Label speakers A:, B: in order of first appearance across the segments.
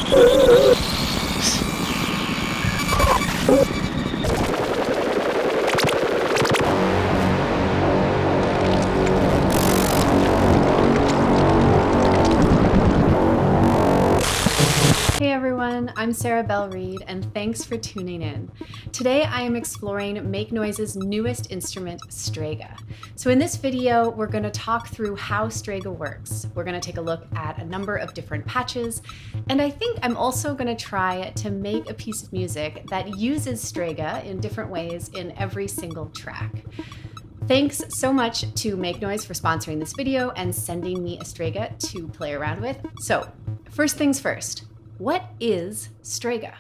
A: Hey everyone, I'm Belle Reid, and thanks for tuning in. Today I am exploring Make Noise's newest instrument, Strega. So in this video, we're going to talk through how Strega works. We're going to take a look at a number of different patches, and I think I'm also going to try to make a piece of music that uses Strega in different ways in every single track. Thanks so much to Make Noise for sponsoring this video and sending me a Strega to play around with. So, first things first. What is Strega?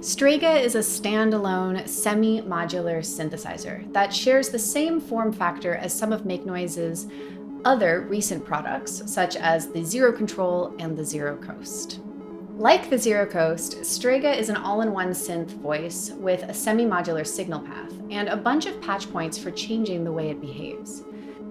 A: Strega is a standalone semi-modular synthesizer that shares the same form factor as some of Make Noise's other recent products, such as the Zero Control and the Zero Coast. Like the Zero Coast, Strega is an all-in-one synth voice with a semi-modular signal path and a bunch of patch points for changing the way it behaves.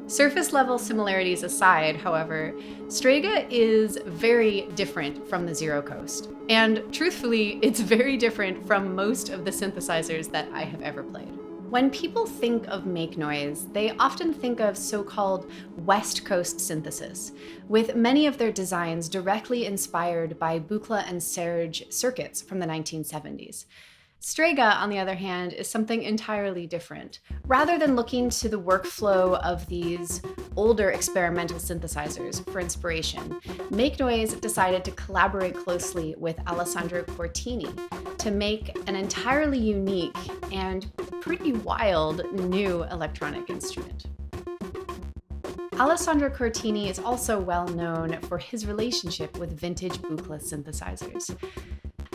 A: Surface level similarities aside, however, Strega is very different from the Zero Coast. And truthfully, it's very different from most of the synthesizers that I have ever played. When people think of Make Noise, they often think of so-called West Coast synthesis, with many of their designs directly inspired by Buchla and Serge circuits from the 1970s. Strega, on the other hand, is something entirely different. Rather than looking to the workflow of these older experimental synthesizers for inspiration, Make Noise decided to collaborate closely with Alessandro Cortini to make an entirely unique and pretty wild new electronic instrument. Alessandro Cortini is also well known for his relationship with vintage Buchla synthesizers.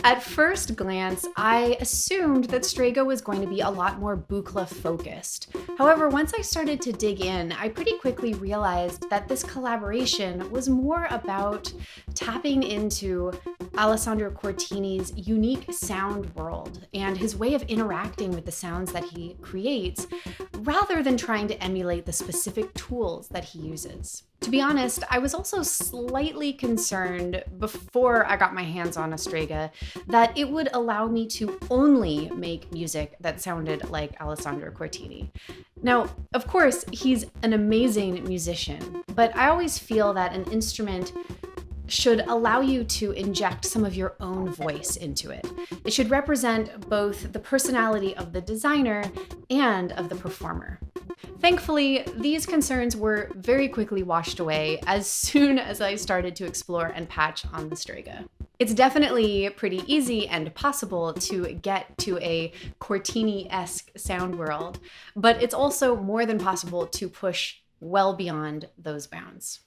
A: At first glance, I assumed that Strega was going to be a lot more Buchla focused. However, once I started to dig in, I pretty quickly realized that this collaboration was more about tapping into Alessandro Cortini's unique sound world and his way of interacting with the sounds that he creates, rather than trying to emulate the specific tools that he uses. To be honest, I was also slightly concerned before I got my hands on a Strega that it would allow me to only make music that sounded like Alessandro Cortini. Now, of course, he's an amazing musician, but I always feel that an instrument should allow you to inject some of your own voice into it. It should represent both the personality of the designer and of the performer. Thankfully, these concerns were very quickly washed away as soon as I started to explore and patch on the Strega. It's definitely pretty easy and possible to get to a Cortini-esque sound world, but it's also more than possible to push well beyond those bounds.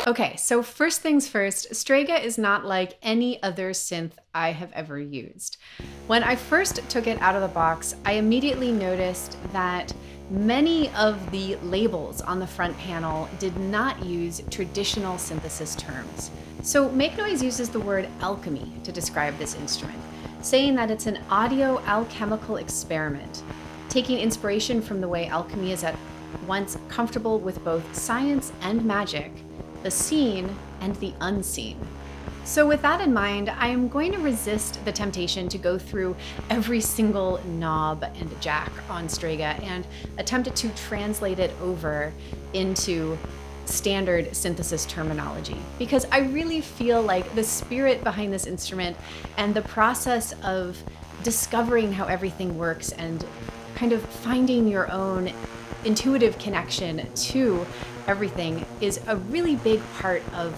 A: Okay, so first things first, Strega is not like any other synth I have ever used. When I first took it out of the box, I immediately noticed that many of the labels on the front panel did not use traditional synthesis terms. So Make Noise uses the word alchemy to describe this instrument, saying that it's an audio alchemical experiment, taking inspiration from the way alchemy is at once comfortable with both science and magic, the seen and the unseen. So with that in mind, I am going to resist the temptation to go through every single knob and jack on Strega and attempt to translate it over into standard synthesis terminology, because I really feel like the spirit behind this instrument and the process of discovering how everything works and kind of finding your own intuitive connection to everything is a really big part of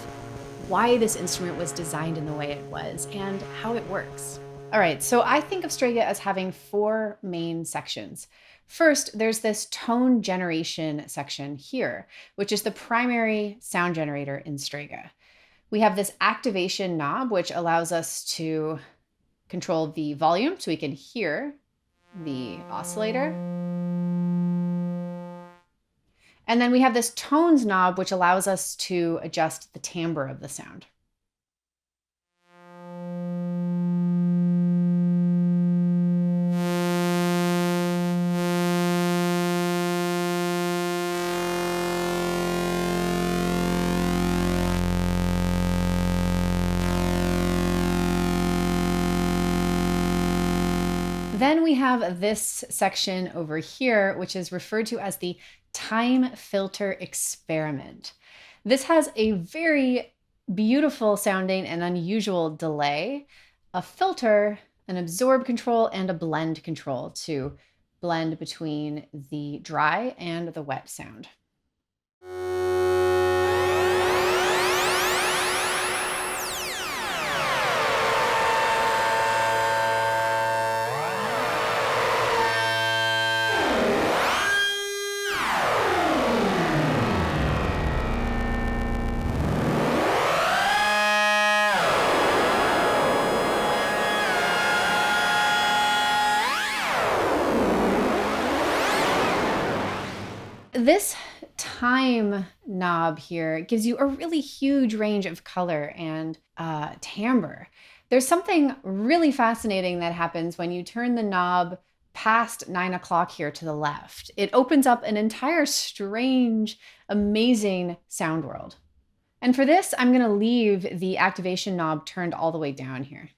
A: why this instrument was designed in the way it was and how it works. All right, so I think of Strega as having four main sections. First, there's this tone generation section here, which is the primary sound generator in Strega. We have this activation knob, which allows us to control the volume so we can hear the oscillator. And then we have this tones knob, which allows us to adjust the timbre of the sound. Then we have this section over here, which is referred to as the time filter experiment. This has a very beautiful sounding and unusual delay, a filter, an absorb control, and a blend control to blend between the dry and the wet sound. This time knob here gives you a really huge range of color and timbre. There's something really fascinating that happens when you turn the knob past 9 o'clock here to the left. It opens up an entire strange, amazing sound world. And for this, I'm going to leave the activation knob turned all the way down here.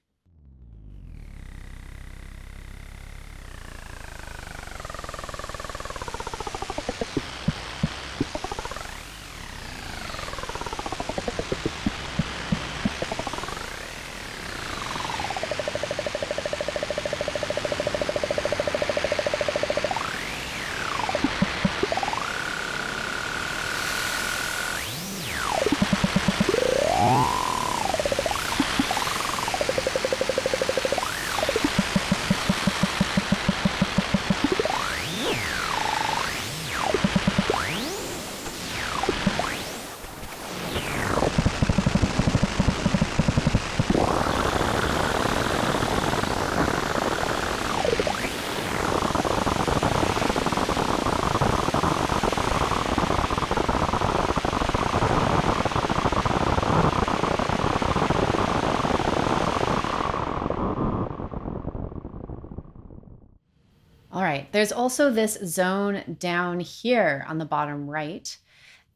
A: All right, there's also this zone down here on the bottom right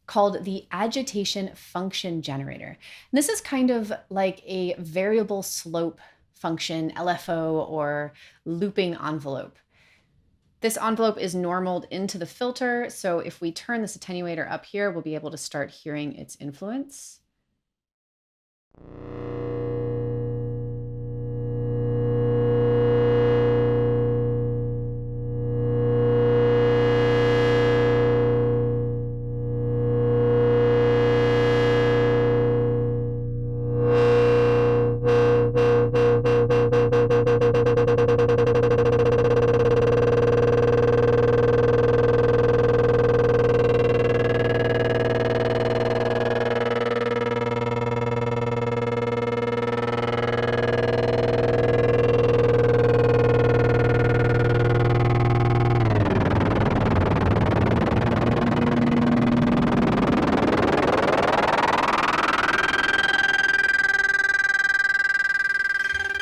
A: called the agitation function generator. And this is kind of like a variable slope function, LFO, or looping envelope. This envelope is normaled into the filter, so if we turn this attenuator up here, we'll be able to start hearing its influence.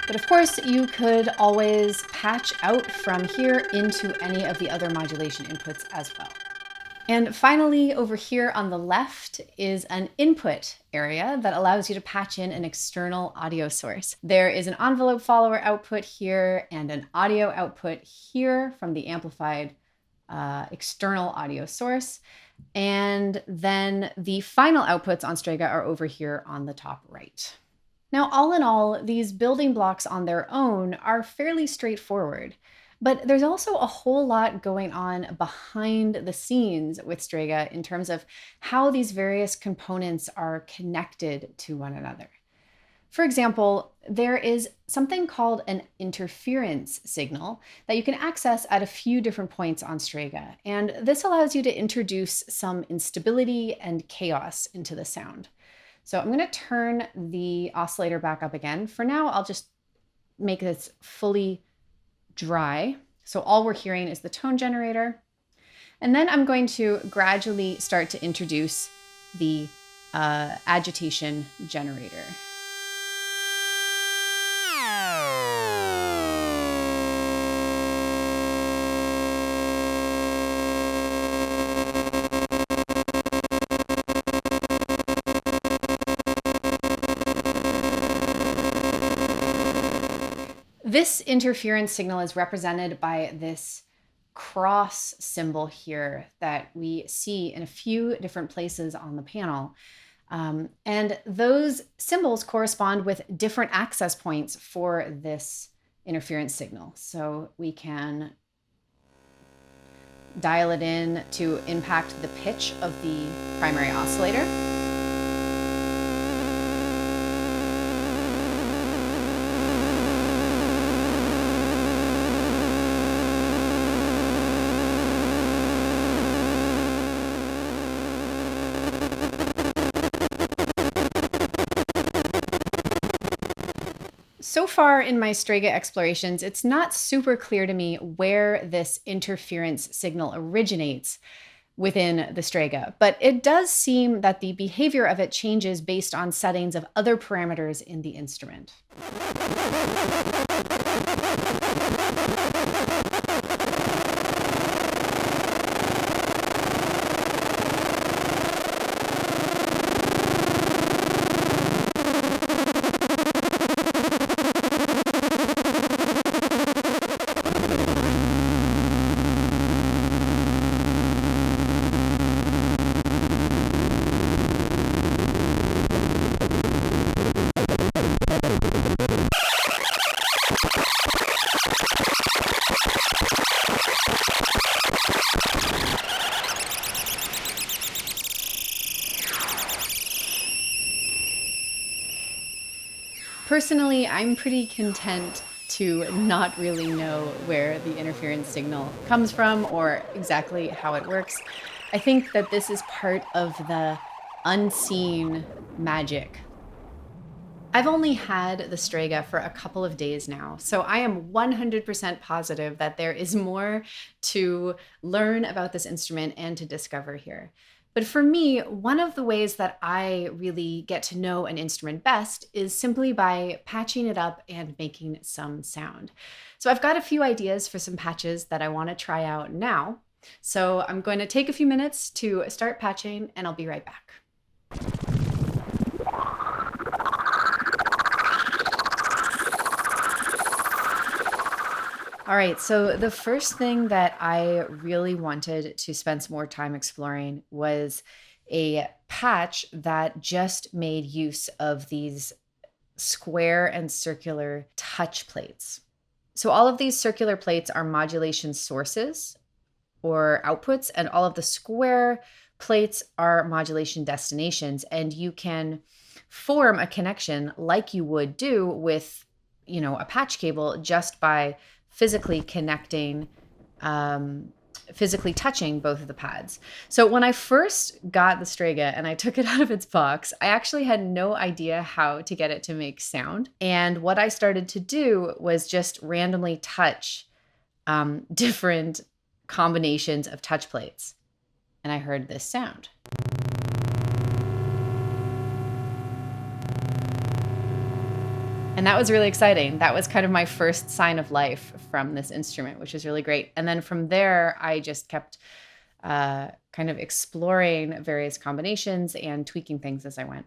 A: But of course, you could always patch out from here into any of the other modulation inputs as well. And finally, over here on the left is an input area that allows you to patch in an external audio source. There is an envelope follower output here and an audio output here from the amplified external audio source. And then the final outputs on Strega are over here on the top right. Now, all in all, these building blocks on their own are fairly straightforward, but there's also a whole lot going on behind the scenes with Strega in terms of how these various components are connected to one another. For example, there is something called an interference signal that you can access at a few different points on Strega, and this allows you to introduce some instability and chaos into the sound. So I'm going to turn the oscillator back up again. For now, I'll just make this fully dry. So all we're hearing is the tone generator. And then I'm going to gradually start to introduce the agitation generator. This interference signal is represented by this cross symbol here that we see in a few different places on the panel. And those symbols correspond with different access points for this interference signal. So we can dial it in to impact the pitch of the primary oscillator. So far in my Strega explorations, it's not super clear to me where this interference signal originates within the Strega, but it does seem that the behavior of it changes based on settings of other parameters in the instrument. Personally, I'm pretty content to not really know where the interference signal comes from or exactly how it works. I think that this is part of the unseen magic. I've only had the Strega for a couple of days now, so I am 100% positive that there is more to learn about this instrument and to discover here. But for me, one of the ways that I really get to know an instrument best is simply by patching it up and making some sound. So I've got a few ideas for some patches that I want to try out now. So I'm going to take a few minutes to start patching, and I'll be right back. All right, so the first thing that I really wanted to spend some more time exploring was a patch that just made use of these square and circular touch plates. So all of these circular plates are modulation sources or outputs, and all of the square plates are modulation destinations. And you can form a connection like you would do with, a patch cable just by physically connecting, physically touching both of the pads. So when I first got the Strega and I took it out of its box, I actually had no idea how to get it to make sound. And what I started to do was just randomly touch different combinations of touch plates. And I heard this sound. And that was really exciting. That was kind of my first sign of life from this instrument, which is really great. And then from there, I just kept kind of exploring various combinations and tweaking things as I went.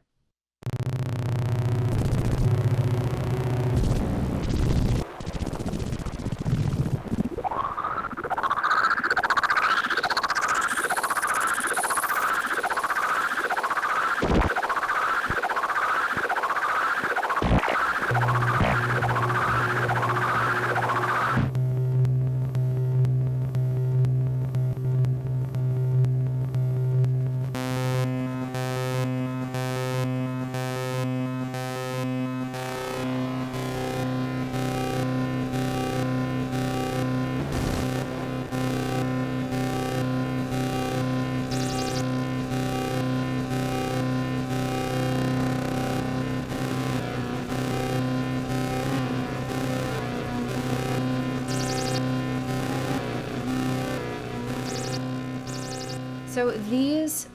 A: So these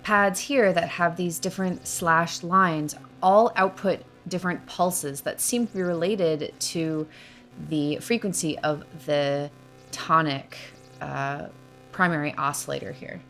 A: pads here that have these different slashed lines all output different pulses that seem to be related to the frequency of the tonic primary oscillator here.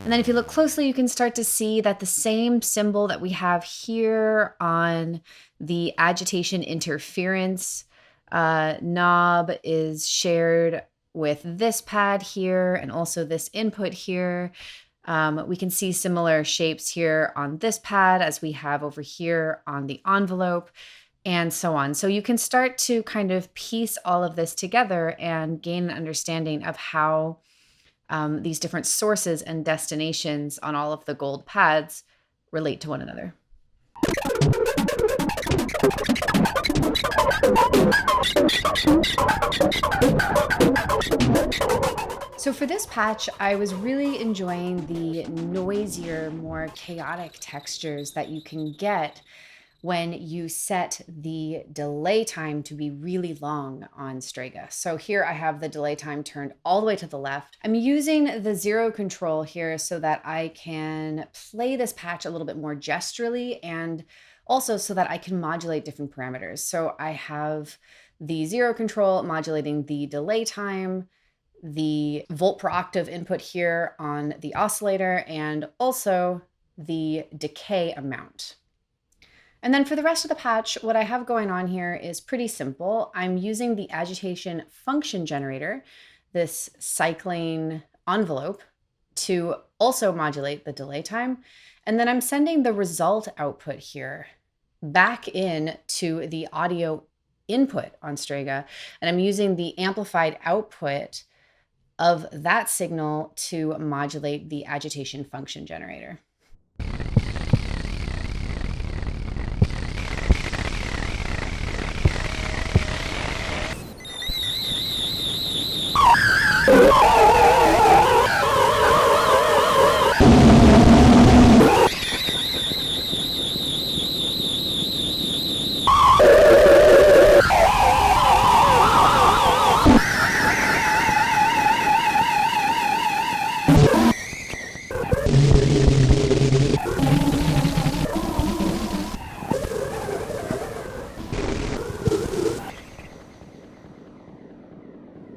A: And then if you look closely, you can start to see that the same symbol that we have here on the agitation interference knob is shared with this pad here and also this input here. We can see similar shapes here on this pad as we have over here on the envelope and so on. So you can start to kind of piece all of this together and gain an understanding of how these different sources and destinations on all of the gold pads relate to one another. So for this patch, I was really enjoying the noisier, more chaotic textures that you can get when you set the delay time to be really long on Strega. So here I have the delay time turned all the way to the left. I'm using the zero control here so that I can play this patch a little bit more gesturally and also so that I can modulate different parameters. So I have the zero control modulating the delay time, the volt per octave input here on the oscillator, and also the decay amount. And then for the rest of the patch, what I have going on here is pretty simple. I'm using the agitation function generator, this cycling envelope, to also modulate the delay time. And then I'm sending the result output here back in to the audio input on Strega. And I'm using the amplified output of that signal to modulate the agitation function generator.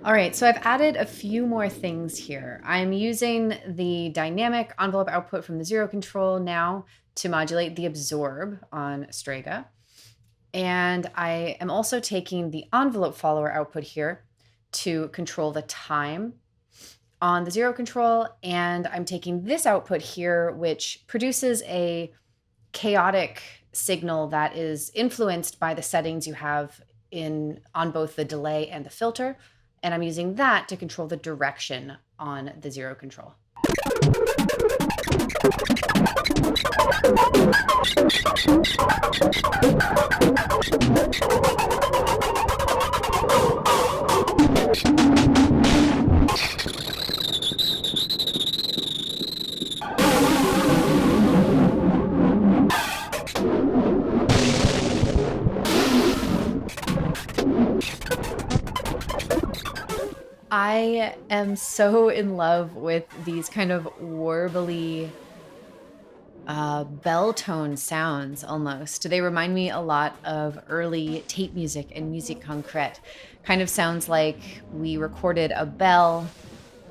A: All right, so I've added a few more things here. I'm using the dynamic envelope output from the zero control now to modulate the absorb on Strega. And I am also taking the envelope follower output here to control the time on the zero control. And I'm taking this output here, which produces a chaotic signal that is influenced by the settings you have on both the delay and the filter. And I'm using that to control the direction on the zero control. I am so in love with these kind of warbly bell tone sounds almost. They remind me a lot of early tape music and musique concrète. Kind of sounds like we recorded a bell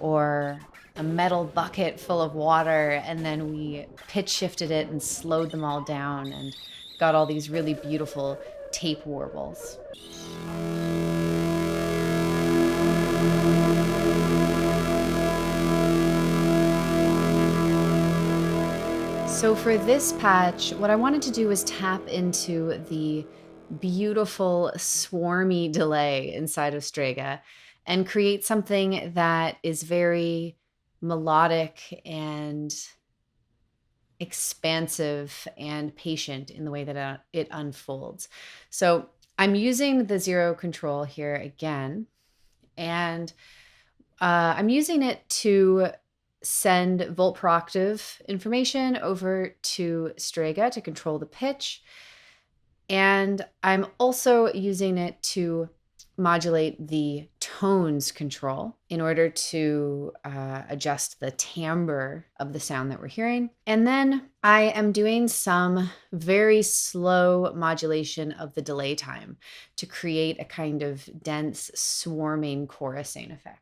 A: or a metal bucket full of water and then we pitch shifted it and slowed them all down and got all these really beautiful tape warbles. So for this patch, what I wanted to do was tap into the beautiful swarmy delay inside of Strega and create something that is very melodic and expansive and patient in the way that it unfolds. So I'm using the zero control here again, and I'm using it to send volt per octave information over to Strega to control the pitch. And I'm also using it to modulate the tones control in order to adjust the timbre of the sound that we're hearing. And then I am doing some very slow modulation of the delay time to create a kind of dense, swarming chorusing effect.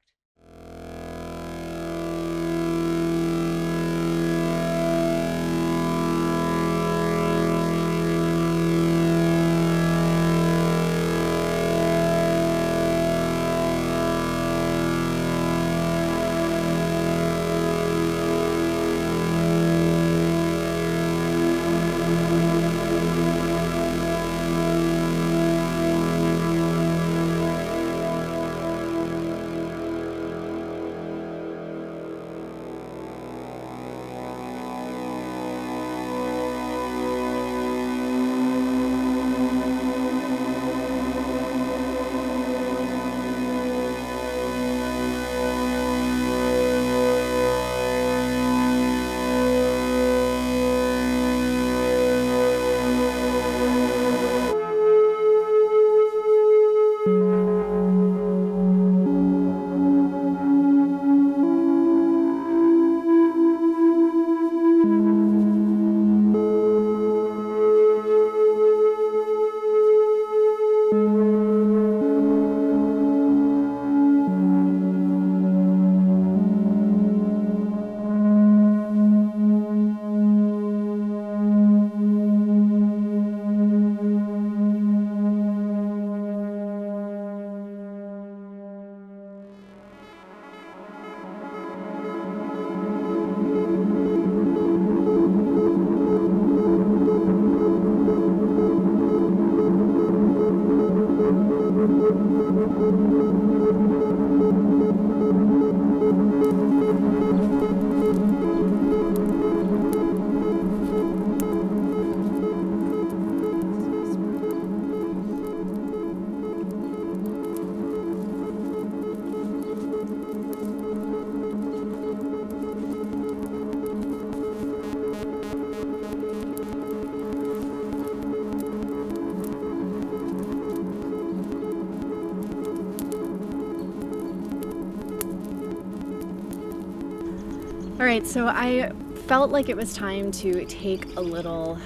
A: All right, so I felt like it was time to take a little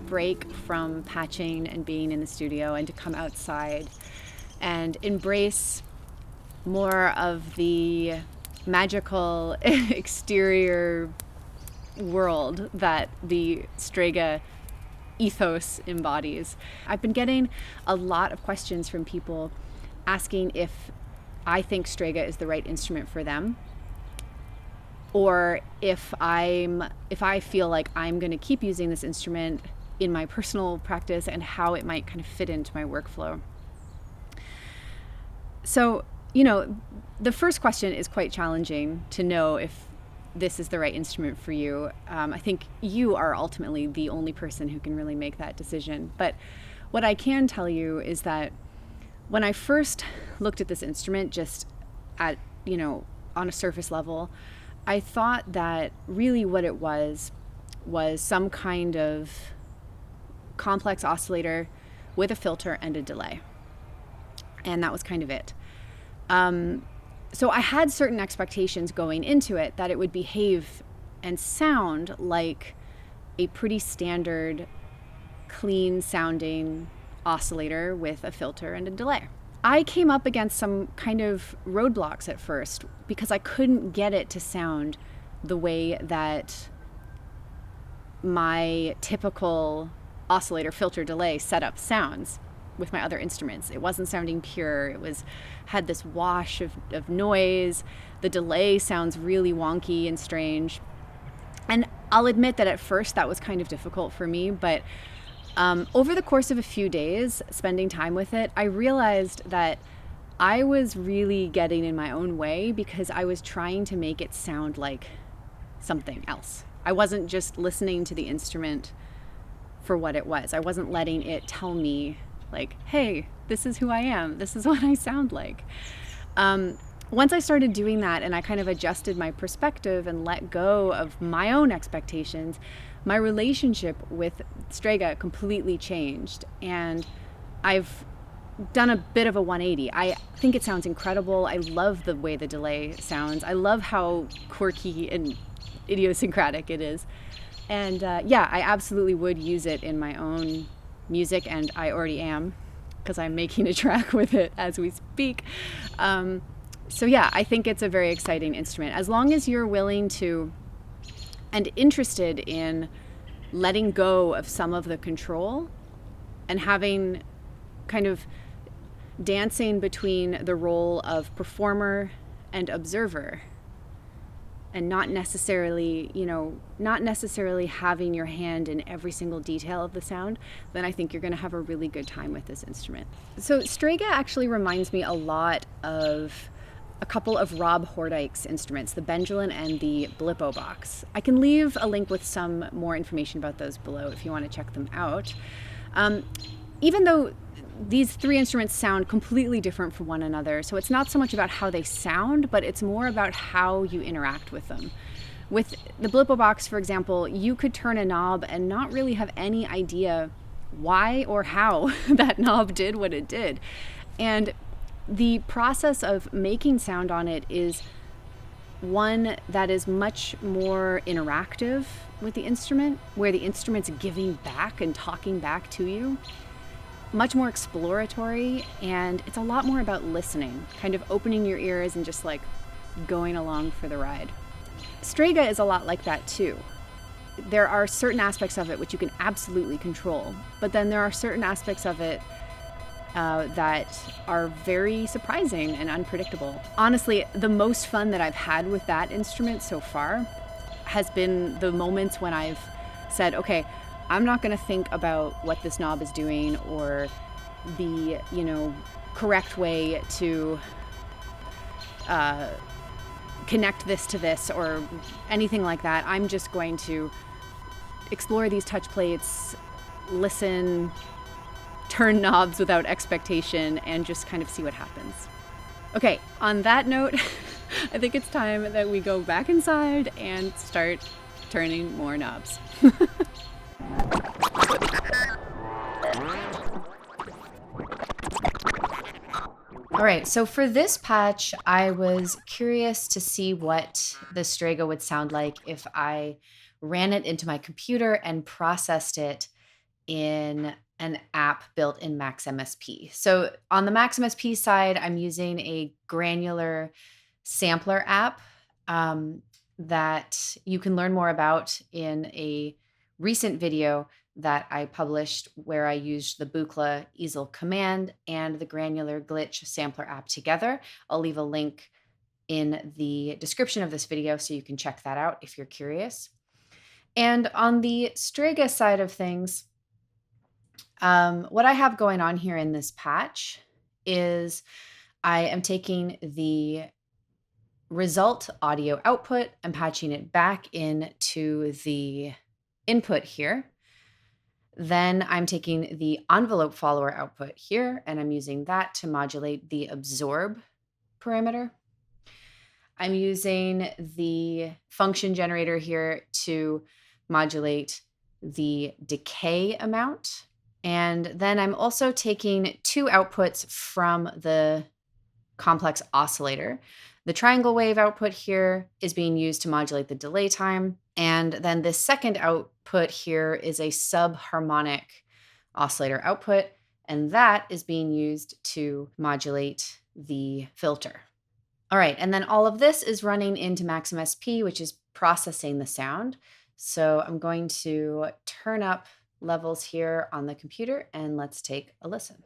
A: break from patching and being in the studio and to come outside and embrace more of the magical exterior world that the Strega ethos embodies. I've been getting a lot of questions from people asking if I think Strega is the right instrument for them, or if I feel like I'm going to keep using this instrument in my personal practice and how it might kind of fit into my workflow. So, the first question is quite challenging to know if this is the right instrument for you. I think you are ultimately the only person who can really make that decision. But what I can tell you is that when I first looked at this instrument just at, on a surface level, I thought that really what it was some kind of complex oscillator with a filter and a delay. And that was kind of it. So I had certain expectations going into it that it would behave and sound like a pretty standard, clean sounding oscillator with a filter and a delay. I came up against some kind of roadblocks at first because I couldn't get it to sound the way that my typical oscillator filter delay setup sounds with my other instruments. It wasn't sounding pure. It had this wash of noise. The delay sounds really wonky and strange. And I'll admit that at first that was kind of difficult for me, but over the course of a few days spending time with it, I realized that I was really getting in my own way because I was trying to make it sound like something else. I wasn't just listening to the instrument for what it was. I wasn't letting it tell me like, hey, this is who I am. This is what I sound like. once I started doing that and I kind of adjusted my perspective and let go of my own expectations, my relationship with Strega completely changed. And I've done a bit of a 180. I think it sounds incredible. I love the way the delay sounds. I love how quirky and idiosyncratic it is. And yeah, I absolutely would use it in my own music, and I already am, because I'm making a track with it as we speak. So yeah, I think it's a very exciting instrument. As long as you're willing to and interested in letting go of some of the control and having kind of dancing between the role of performer and observer, and not necessarily having your hand in every single detail of the sound, then I think you're going to have a really good time with this instrument. So Strega actually reminds me a lot of a couple of Rob Hordijk's instruments, the Benjolin and the Blippoo Box. I can leave a link with some more information about those below if you want to check them out. Even though these three instruments sound completely different from one another, so it's not so much about how they sound, but it's more about how you interact with them. With the Blippoo Box, for example, you could turn a knob and not really have any idea why or how that knob did what it did. And the process of making sound on it is one that is much more interactive with the instrument, where the instrument's giving back and talking back to you. Much more exploratory, and it's a lot more about listening, kind of opening your ears and just like going along for the ride. Strega is a lot like that too. There are certain aspects of it which you can absolutely control, but then there are certain aspects of it that are very surprising and unpredictable. Honestly, the most fun that I've had with that instrument so far has been the moments when I've said, okay, I'm not going to think about what this knob is doing or the, correct way to connect this to this or anything like that. I'm just going to explore these touch plates, listen, turn knobs without expectation, and just kind of see what happens. Okay, on that note, I think it's time that we go back inside and start turning more knobs. All right, so for this patch, I was curious to see what the Strega would sound like if I ran it into my computer and processed it in an app built in MaxMSP. So on the MaxMSP side, I'm using a granular sampler app that you can learn more about in a recent video that I published where I used the Buchla easel command and the granular glitch sampler app together. I'll leave a link in the description of this video so you can check that out if you're curious. And on the Strega side of things, what I have going on here in this patch is I am taking the result audio output and patching it back into the input here. Then I'm taking the envelope follower output here, and I'm using that to modulate the absorb parameter. I'm using the function generator here to modulate the decay amount. And then I'm also taking two outputs from the complex oscillator. The triangle wave output here is being used to modulate the delay time. And then this second output here is a subharmonic oscillator output, and that is being used to modulate the filter. All right, and then all of this is running into MaxMSP, which is processing the sound. So I'm going to turn up levels here on the computer and let's take a listen.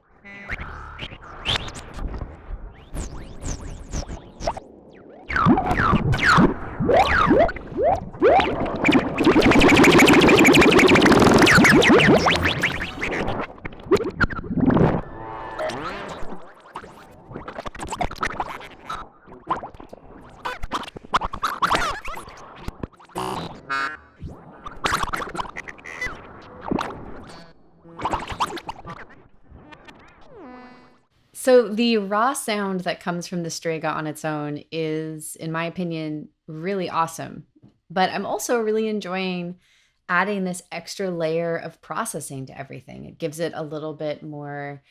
A: So the raw sound that comes from the Strega on its own is, in my opinion, really awesome. But I'm also really enjoying adding this extra layer of processing to everything. It gives it a little bit more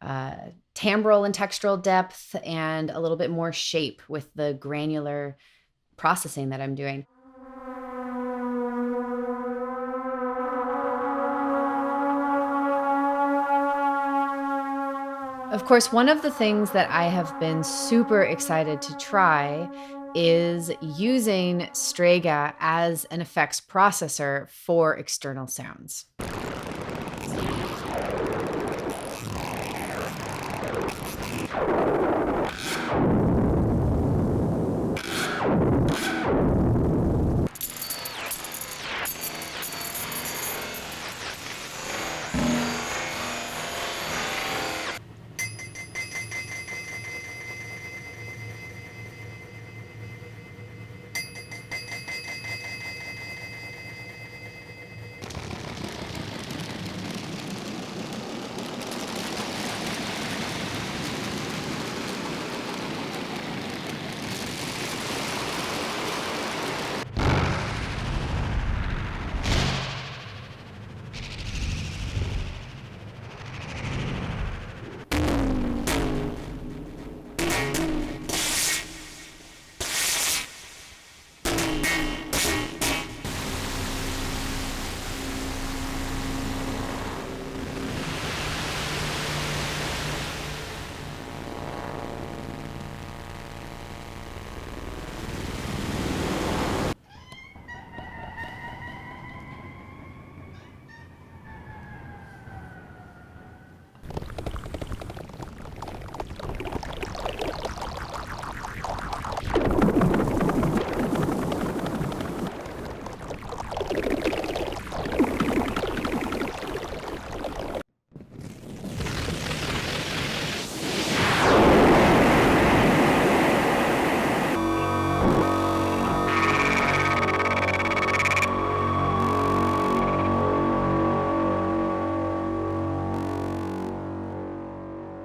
A: timbral and textural depth and a little bit more shape with the granular processing that I'm doing. Of course, one of the things that I have been super excited to try is using Strega as an effects processor for external sounds.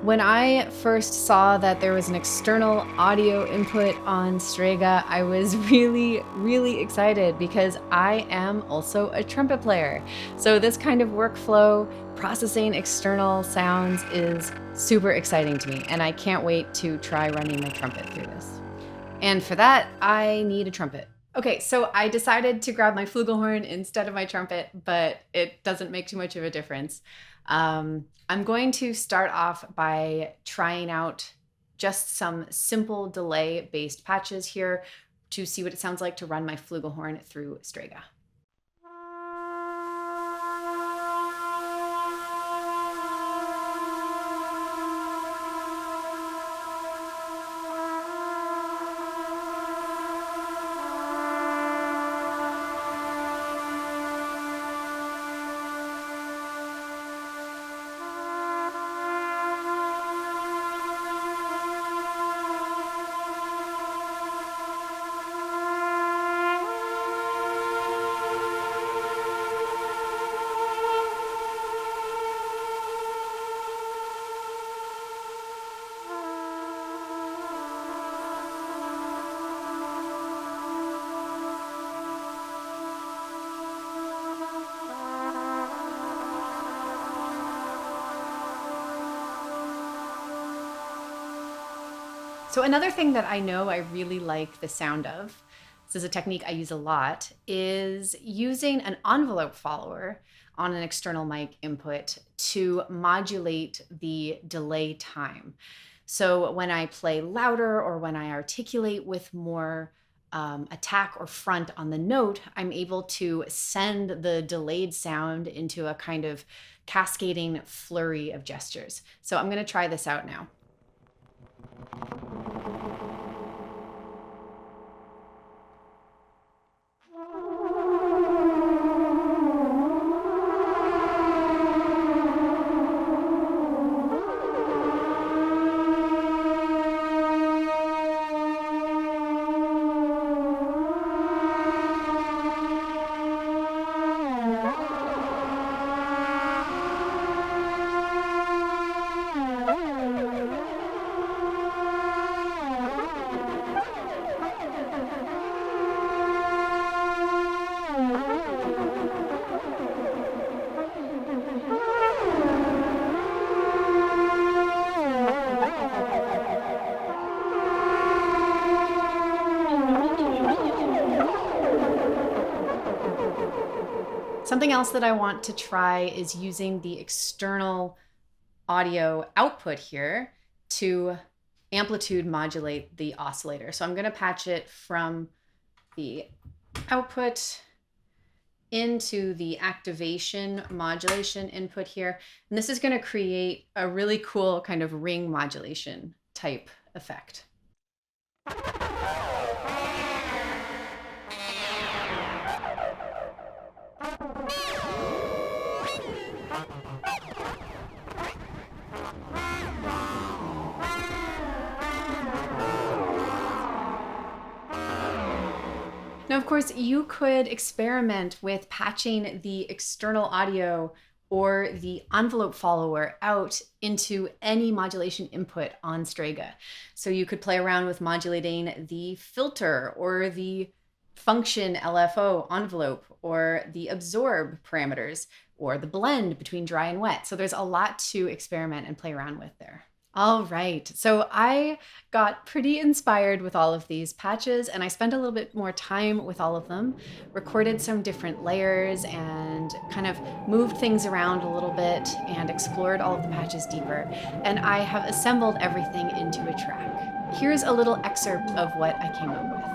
A: When I first saw that there was an external audio input on Strega, I was really excited because I am also a trumpet player. So this kind of workflow, processing external sounds, is super exciting to me, and I can't wait to try running my trumpet through this. And for that, I need a trumpet. Okay, so I decided to grab my flugelhorn instead of my trumpet, but it doesn't make too much of a difference. I'm going to start off by trying out just some simple delay-based patches here to see what it sounds like to run my flugelhorn through Strega. So another thing that I know I really like the sound of, this is a technique I use a lot, is using an envelope follower on an external mic input to modulate the delay time. So when I play louder or when I articulate with more attack or front on the note, I'm able to send the delayed sound into a kind of cascading flurry of gestures. So I'm going to try this out now. Something else that I want to try is using the external audio output here to amplitude modulate the oscillator. So I'm going to patch it from the output into the activation modulation input here. And this is going to create a really cool kind of ring modulation type effect. Now, of course, you could experiment with patching the external audio or the envelope follower out into any modulation input on Strega. So you could play around with modulating the filter or the function LFO envelope or the absorb parameters or the blend between dry and wet. So there's a lot to experiment and play around with there. All right, so I got pretty inspired with all of these patches and I spent a little bit more time with all of them, recorded some different layers and kind of moved things around a little bit and explored all of the patches deeper. And I have assembled everything into a track. Here's a little excerpt of what I came up with.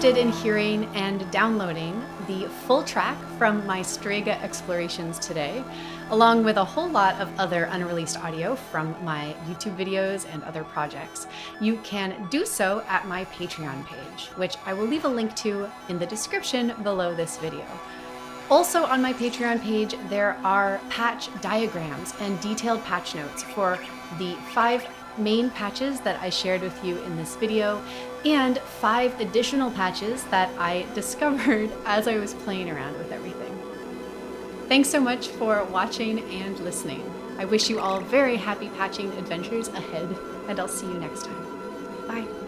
A: In hearing and downloading the full track from my Strega explorations today, along with a whole lot of other unreleased audio from my YouTube videos and other projects, you can do so at my Patreon page, which I will leave a link to in the description below this video. Also on my Patreon page, there are patch diagrams and detailed patch notes for the 5 main patches that I shared with you in this video, and 5 additional patches that I discovered as I was playing around with everything. Thanks so much for watching and listening. I wish you all very happy patching adventures ahead, and I'll see you next time. Bye.